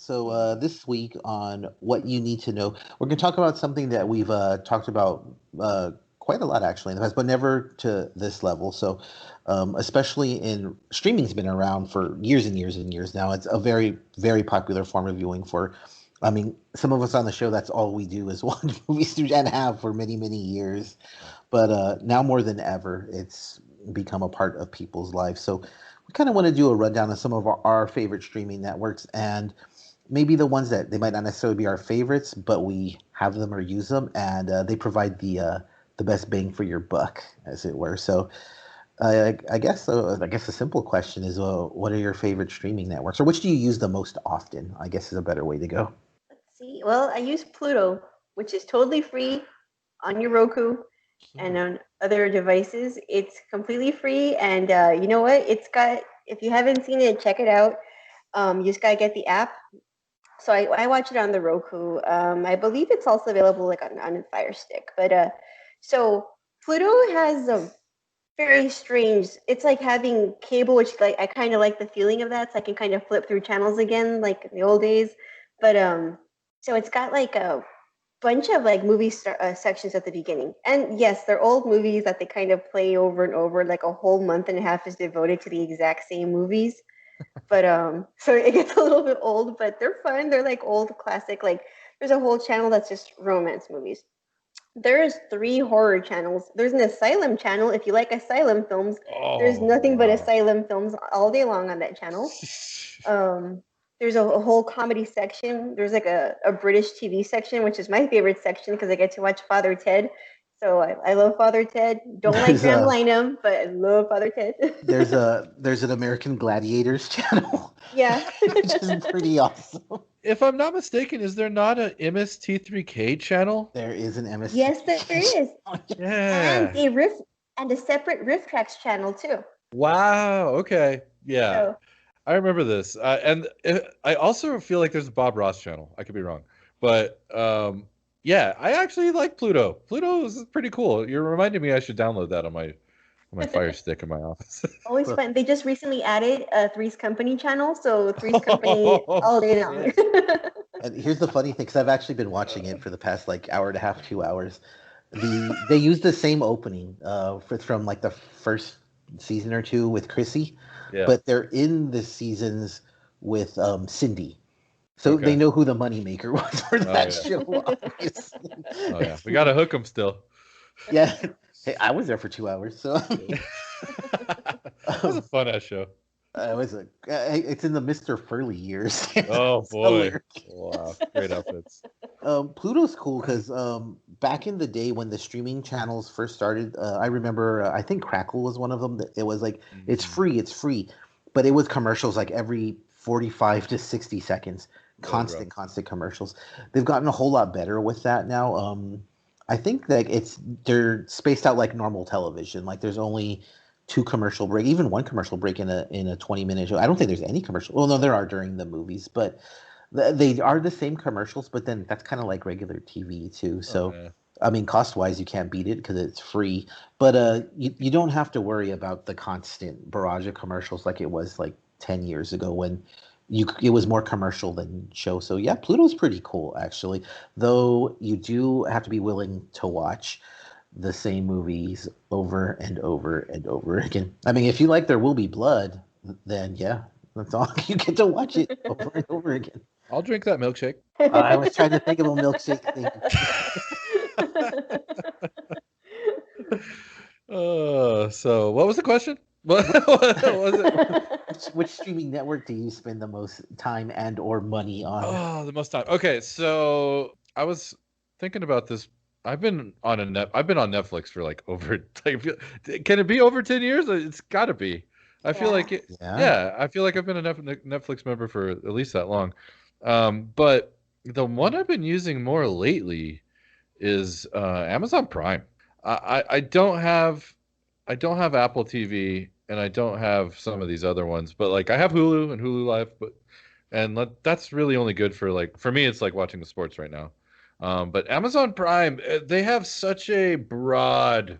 This week on What You Need to Know, we're going to talk about something that we've talked about quite a lot actually in the past, but never to this level. Especially in streaming's been around for years and years and years now. It's a very, very popular form of viewing for, I mean, some of us on the show, that's all we do is watch movies and have for many, many years. But now more than ever, it's become a part of people's lives. So we kind of want to do a rundown of some of our favorite streaming networks and maybe the ones that they might not necessarily be our favorites, but we have them or use them, and they provide the best bang for your buck, as it were. I guess the simple question is, what are your favorite streaming networks, or which do you use the most often? I guess is a better way to go. Let's see. Well, I use Pluto, which is totally free on your Roku and on other devices. It's completely free, and you know what? It's got. If you haven't seen it, check it out. You just gotta get the app. So I watch it on the Roku. I believe it's also available like on a Fire Stick. But so Pluto has a very strange. It's like having cable, which like I kind of like the feeling of that. So I can kind of flip through channels again, like in the old days. But so it's got like a bunch of like sections at the beginning, and yes, they're old movies that they kind of play over and over. Like a whole month and a half is devoted to the exact same movies. But so it gets a little bit old, but they're fun. They're like old classic. Like there's a whole channel that's just romance movies. There's 3 horror channels. There's an asylum channel. If you like asylum films, there's nothing but asylum films all day long on that channel. There's a whole comedy section. There's like a British TV section, which is my favorite section because I get to watch Father Ted. So I love Father Ted. Don't like Graham Lineham, but I love Father Ted. There's an American Gladiators channel. Yeah. Which is pretty awesome. If I'm not mistaken, is there not an MST3K channel? There is an MST. Yes, there is. Yeah. And a separate Riff Tracks channel too. Wow. Okay. Yeah. So, I remember this. And I also feel like there's a Bob Ross channel. I could be wrong. But yeah, I actually like Pluto. Pluto is pretty cool. You're reminding me I should download that on my Fire Stick in my office. Always fun. They just recently added a Three's Company channel, so Three's Company all day long. And here's the funny thing, because I've actually been watching it for the past like hour and a half, 2 hours. They use the same opening from like the first season or 2 with Chrissy, but they're in the seasons with Cindy. So they know who the moneymaker was for that show. Obviously. Oh yeah, we gotta hook them still. Yeah. Hey, I was there for 2 hours, so it was a fun ass show. It's in the Mr. Furley years. Oh boy! Wow, great outfits. Pluto's cool because back in the day when the streaming channels first started, I remember I think Crackle was one of them. It was like it's free, but it was commercials like every 45 to 60 seconds, constant commercials. They've gotten a whole lot better with that now. I think that they're spaced out like normal television. Like there's only 2 commercial break, even 1 commercial break in a 20-minute show. I don't think there's any commercial. Well, no, there are during the movies, but they are the same commercials. But then that's kind of like regular TV too. So I mean, cost wise, you can't beat it because it's free. But you don't have to worry about the constant barrage of commercials like it was like 10 years ago when it was more commercial than show. So yeah, Pluto's pretty cool actually. Though you do have to be willing to watch the same movies over and over and over again. I mean, if you like There Will Be Blood, then yeah, that's all you get to watch it over and over again. I'll drink that milkshake. I was trying to think of a milkshake thing. So what was the question? What was it? Which streaming network do you spend the most time and or money on? Oh, the most time. Okay, so I was thinking about this. I've been on Netflix for like over. Can it be over 10 years? It's got to be. I feel like it. Yeah, I feel like I've been a Netflix member for at least that long. But the one I've been using more lately is Amazon Prime. I don't have Apple TV, and I don't have some of these other ones, but like I have Hulu and Hulu Live, that's really only good for me. It's like watching the sports right now. But Amazon Prime, they have such a broad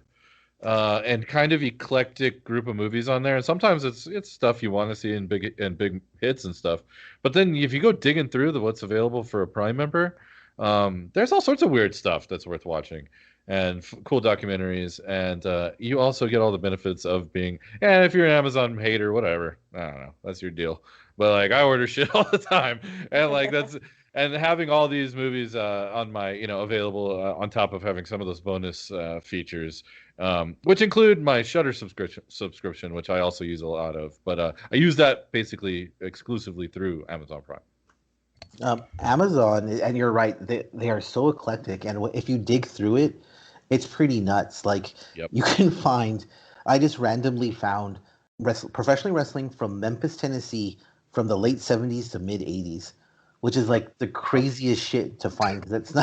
and kind of eclectic group of movies on there. And sometimes it's stuff you want to see in big hits and stuff. But then if you go digging through what's available for a Prime member, there's all sorts of weird stuff that's worth watching and cool documentaries. And you also get all the benefits of being, and if you're an Amazon hater, whatever, I don't know, that's your deal. But like I order shit all the time, and like that's and having all these movies on my available on top of having some of those bonus features, which include my Shudder subscription, which I also use a lot of. But I use that basically exclusively through Amazon Prime. Amazon, and you're right, they are so eclectic, and if you dig through it, it's pretty nuts. Like you can find, I just randomly found professional wrestling from Memphis, Tennessee, from the late 70s to mid 80s, which is like the craziest shit to find because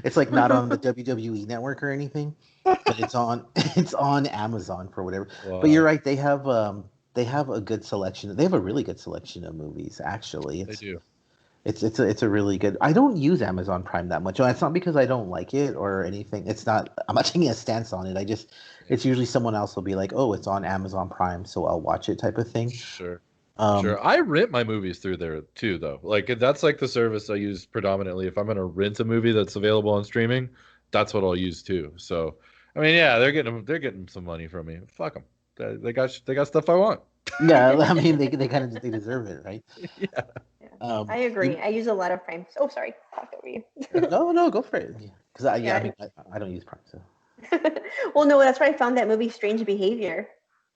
it's like not on the WWE network or anything, but it's on Amazon for whatever. Wow. But you're right, they have a good selection. They have a really good selection of movies, actually. They do. It's a really good. I don't use Amazon Prime that much. It's not because I don't like it or anything. I'm not taking a stance on it. It's usually someone else will be like, oh, it's on Amazon Prime, so I'll watch it type of thing. Sure. Sure. I rent my movies through there too, though. Like that's like the service I use predominantly. If I'm gonna rent a movie that's available on streaming, that's what I'll use too. So, I mean, yeah, they're getting some money from me. Fuck them. They got stuff I want. Yeah, I mean, they kind of they deserve it, right? Yeah. I agree. I use a lot of Prime. Oh, sorry, talked over you. No, go for it. Because I don't use Prime, so. Well, no, that's where I found that movie, Strange Behavior.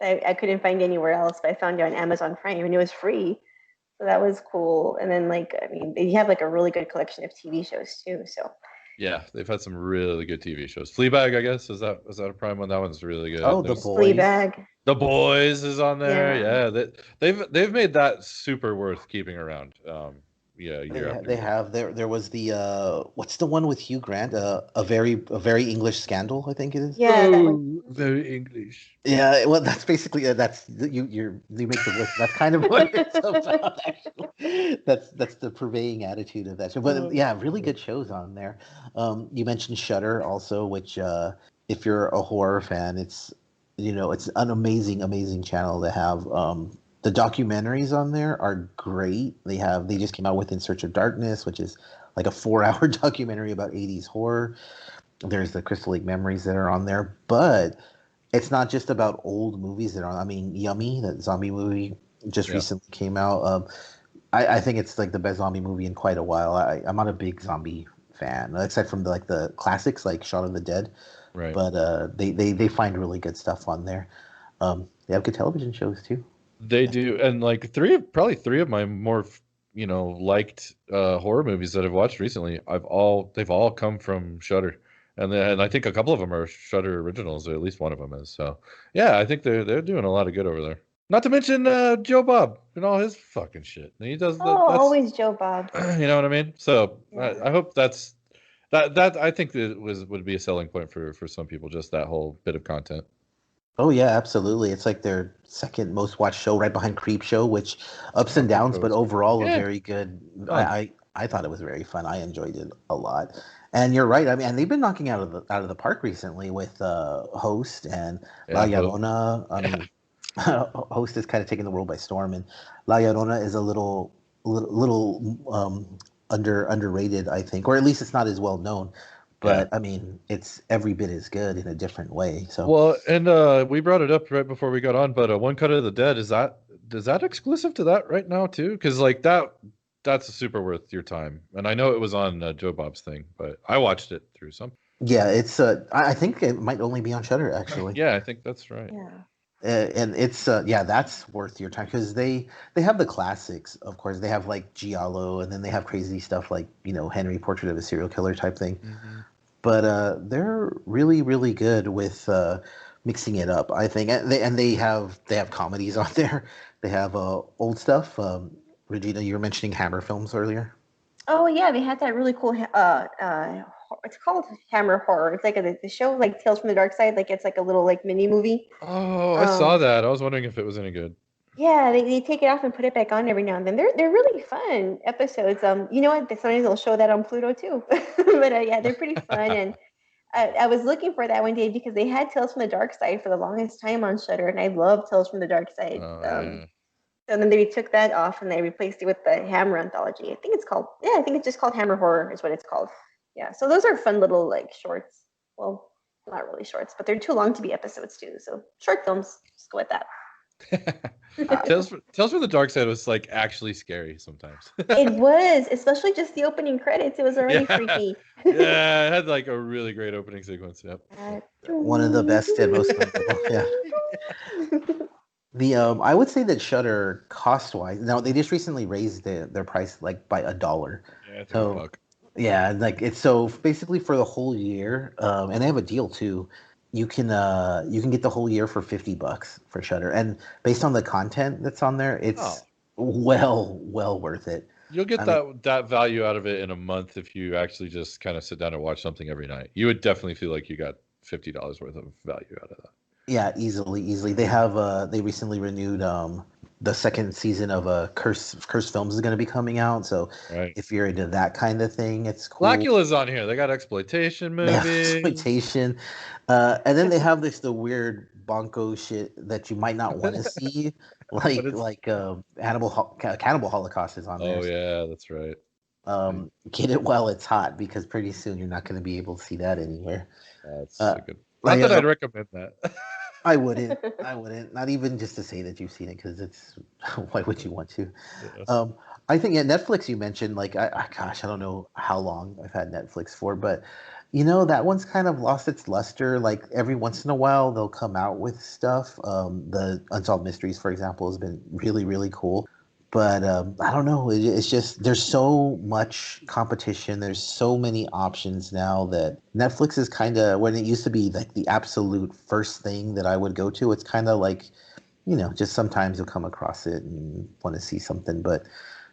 I couldn't find anywhere else, but I found it on Amazon Prime, and it was free, so that was cool. And then, like, I mean, they have like a really good collection of TV shows too. So. Yeah, they've had some really good TV shows. Fleabag, I guess, is that a Prime one? That one's really good. Oh, The Boys. Fleabag. The Boys is on there. Yeah, they've made that super worth keeping around. They have. There was the what's the one with Hugh Grant? A very English Scandal, I think it is. Yeah, very English. Yeah, well, that's basically that's you make the list. That's kind of what it's about. Actually, that's the pervading attitude of that show. But yeah, really good shows on there. You mentioned Shudder also, which if you're a horror fan, it's an amazing channel to have. The documentaries on there are great. They just came out with In Search of Darkness, which is like a 4-hour documentary about 80s horror. There's the Crystal Lake Memories that are on there, but it's not just about old movies that are on. I mean, Yummy, that zombie movie just recently came out. I think it's like the best zombie movie in quite a while. I'm not a big zombie fan, except from the classics like Shaun of the Dead. Right. But they find really good stuff on there. They have good television shows too. They do, and like probably three of my more liked horror movies that I've watched recently, they've all come from Shudder, and I think a couple of them are Shudder originals, or at least one of them is. So yeah, I think they're doing a lot of good over there. Not to mention Joe Bob and all his fucking shit. He does. Always Joe Bob. You know what I mean? So I hope that I think that would be a selling point for some people, just that whole bit of content. Oh yeah, absolutely. It's like their second most watched show, right behind Creep Show, which ups and downs, but overall a very good. I thought it was very fun. I enjoyed it a lot. And you're right. I mean, and they've been knocking out of the park recently with Host and La Llorona. I mean, Host is kind of taking the world by storm, and La Llorona is a little underrated, I think, or at least it's not as well known. But I mean, it's every bit as good in a different way. So well, and we brought it up right before we got on, but One Cut of the Dead, is that exclusive to that right now too? Because like that's super worth your time. And I know it was on Joe Bob's thing, but I watched it through some. Yeah, it's I think it might only be on Shudder actually. Yeah, I think that's right. Yeah. And it's that's worth your time because they have the classics, of course. They have like Giallo, and then they have crazy stuff like Henry, Portrait of a Serial Killer type thing. Mm-hmm. But they're really, really good with mixing it up, I think. And they have comedies on there. They have old stuff. Regina, you were mentioning Hammer Films earlier. Oh yeah, they had that really cool. It's called Hammer Horror. It's like the show like Tales from the Dark Side. Like it's like a little like mini movie. Oh, I saw that. I was wondering if it was any good. Yeah, they take it off and put it back on every now and then. They're really fun episodes. You know what? Sometimes they'll show that on Pluto too. But yeah, they're pretty fun. And I was looking for that one day because they had Tales from the Dark Side for the longest time on Shudder, and I love Tales from the Dark Side. Yeah. So then they took that off and they replaced it with the Hammer anthology. I think it's just called Hammer Horror is what it's called. Yeah, so those are fun little like shorts. Well, not really shorts, but they're too long to be episodes too. So short films, just go with that. Tales from the Dark Side was like actually scary sometimes. It was, especially just the opening credits. It was already freaky. Yeah, it had like a really great opening sequence. Yep. One of the best and most memorable. Yeah. I would say that Shudder cost wise. Now they just recently raised their price like by $1. Yeah, so yeah, like it's so basically for the whole year, and they have a deal too. You can get the whole year for $50 for Shudder, and based on the content that's on there, it's well worth it. You'll get that value out of it in a month if you actually just kind of sit down and watch something every night. You would definitely feel like you got $50 worth of value out of that. Yeah, easily. They have they recently renewed the second season of Curse Films is going to be coming out. So if you're into that kind of thing, it's cool. Blackula's on here. They got exploitation movies. Exploitation. And then they have the weird bonko shit that you might not want to see. like Cannibal Holocaust is on there. Oh yeah, that's right. Get it while it's hot because pretty soon you're not going to be able to see that anywhere. That's good. Not that I'd recommend that. I wouldn't. Not even just to say that you've seen it because it's. Why would you want to? Yeah. I think Netflix. You mentioned I don't know how long I've had Netflix for, but that one's kind of lost its luster. Like every once in a while they'll come out with stuff. The Unsolved Mysteries, for example, has been really really cool. But I don't know. It's just there's so much competition. There's so many options now that Netflix is kind of when it used to be like the absolute first thing that I would go to. It's kind of like, just sometimes you'll come across it and want to see something. But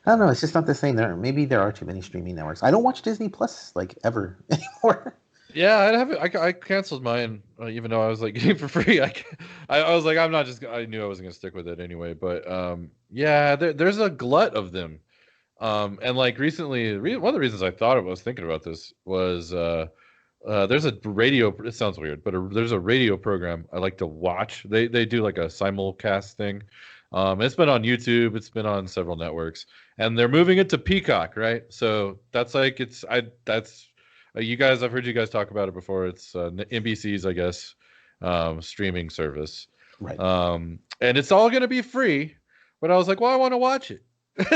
I don't know. It's just not the same. Maybe there are too many streaming networks. I don't watch Disney Plus ever anymore. Yeah, I canceled mine, even though I was getting it for free. I was like, I knew I wasn't gonna stick with it anyway. But yeah, there's a glut of them. And recently, one of the reasons I was thinking about this was there's a radio. It sounds weird, but there's a radio program I like to watch. They do like a simulcast thing. It's been on YouTube. It's been on several networks, and they're moving it to Peacock, right? So that's you guys, I've heard you guys talk about it before. It's NBC's, I guess, streaming service. Right. And it's all going to be free. But I was like, well, I want to watch it.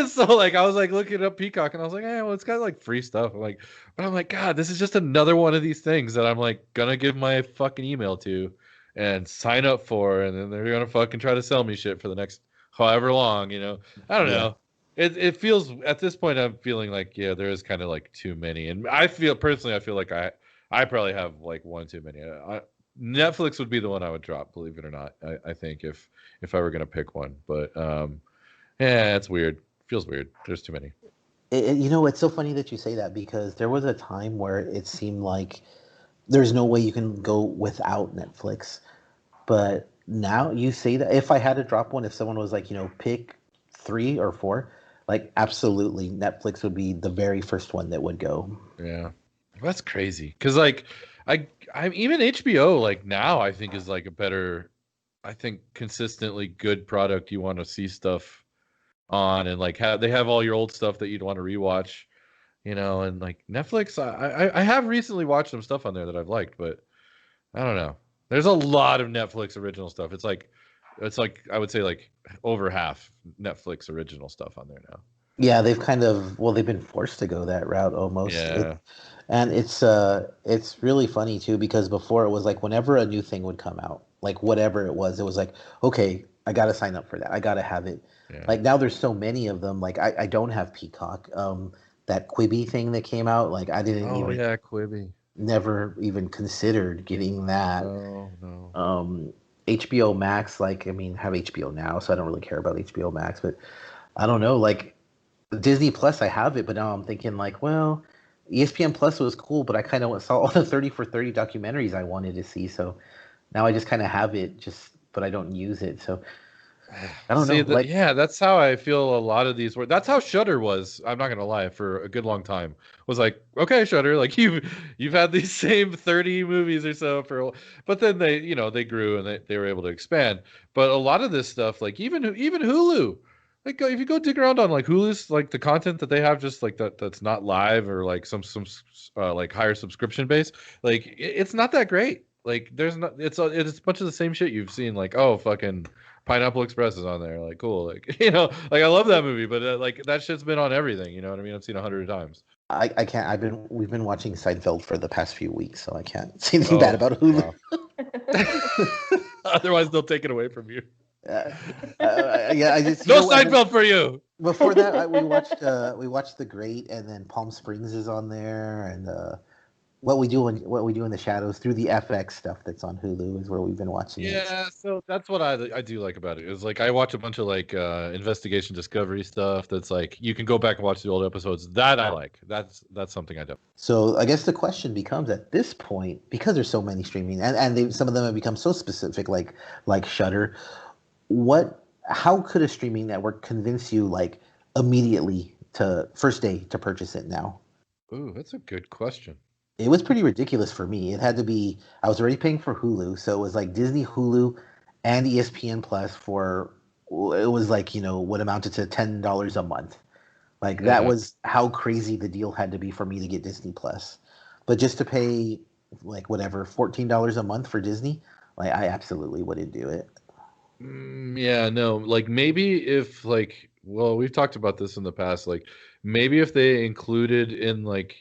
So I was looking up Peacock and I was like, well, it's got free stuff. But I'm like, God, this is just another one of these things that I'm going to give my fucking email to and sign up for. And then they're going to fucking try to sell me shit for the next however long, I don't know. It feels at this point I'm feeling there is kind of too many, and I feel like I probably have one too many. Netflix would be the one I would drop, believe it or not. I think if I were gonna pick one, but yeah, it's weird. Feels weird. There's too many. It's so funny that you say that because there was a time where it seemed like there's no way you can go without Netflix, but now you say that if I had to drop one, if someone was pick 3 or 4. Absolutely, Netflix would be the very first one that would go. Yeah, that's crazy. Because I even HBO now I think is a better, I think consistently good product. You want to see stuff on and they have all your old stuff that you'd want to rewatch, and Netflix. I have recently watched some stuff on there that I've liked, but I don't know. There's a lot of Netflix original stuff. It's I would say over half Netflix original stuff on there now. Yeah, they've they've been forced to go that route almost. Yeah. And it's really funny too because before it was whenever a new thing would come out, whatever it was okay, I got to sign up for that. I got to have it. Yeah. Now there's so many of them. I don't have Peacock. That Quibi thing that came out, I didn't even. Oh yeah, Quibi. Never even considered getting that. Oh no. HBO Max, have HBO now, so I don't really care about HBO Max, but I don't know, Disney Plus, I have it, but now I'm thinking well, ESPN Plus was cool, but I kind of saw all the 30 for 30 documentaries I wanted to see, so now I just kind of have it, but I don't use it, so I don't know. Like, yeah, that's how I feel a lot of these were. That's how Shudder was. I'm not gonna lie, for a good long time. Was like, okay, Shudder, like you've had these same 30 movies or so but then they grew and they were able to expand. But a lot of this stuff, like even Hulu, like if you go dig around on like Hulu's, like the content that they have, just like that's not live or like some like higher subscription base, like it's not that great. Like there's not, it's a bunch of the same shit you've seen. Like, oh, fucking Pineapple Express is on there. Like, cool. Like, like I love that movie, but like that shit's been on everything. You know what I mean? I've seen 100 times. I can't. We've been watching Seinfeld for the past few weeks, so I can't say anything Oh, bad about Hulu. wow. Otherwise, they'll take it away from you. Yeah, I just no Seinfeld for you. Before that, we watched The Great, and then Palm Springs is on there, and what we do in the shadows through the FX stuff that's on Hulu is where we've been watching it. Yeah, so that's what I do like about it. Is like I watch a bunch of like investigation discovery stuff that's like you can go back and watch the old episodes. That I like. That's something I do. So I guess the question becomes at this point, because there's so many streaming and some of them have become so specific, like Shudder. How could a streaming network convince you like immediately to first day to purchase it now? Ooh, that's a good question. It was pretty ridiculous for me. It had to be, I was already paying for Hulu, so it was like Disney, Hulu, and ESPN Plus it was like, what amounted to $10 a month. Like that was how crazy the deal had to be for me to get Disney Plus. But just to pay like whatever, $14 a month for Disney, like I absolutely wouldn't do it. Yeah, no, like maybe if like, well, we've talked about this in the past, like maybe if they included in like,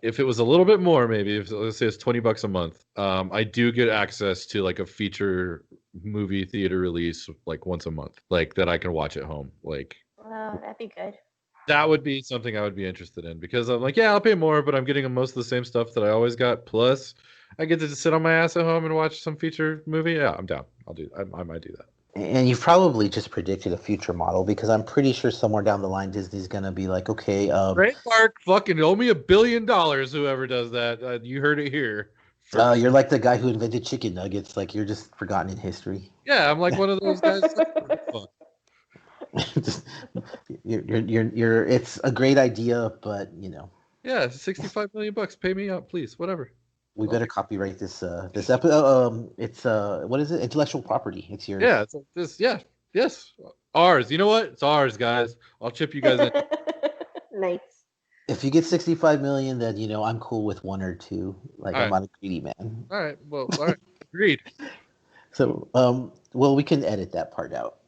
if it was a little bit more, maybe if let's say it's $20 a month, I do get access to like a feature movie theater release like once a month, like that I can watch at home. Like, oh, that'd be good. That would be something I would be interested in because I'm like, yeah, I'll pay more, but I'm getting most of the same stuff that I always got. Plus, I get to just sit on my ass at home and watch some feature movie. Yeah, I'm down. I might do that. And you've probably just predicted a future model because I'm pretty sure somewhere down the line Disney's gonna be like, okay, Trademark fucking owe me $1 billion. Whoever does that, you heard it here. You're like the guy who invented chicken nuggets. Like you're just forgotten in history. Yeah, I'm like one of those guys. You're. It's a great idea, but Yeah, $65 million. Pay me out, please. Whatever. We better copyright this episode. It's what is it? Intellectual property. It's yours. Yeah, it's this. Yeah, yes, ours. You know what? It's ours, guys. I'll chip you guys in. Nice. If you get 65 million, then I'm cool with 1 or 2. Like I'm not a greedy man. All right. Well, all right. Agreed. So, well, we can edit that part out.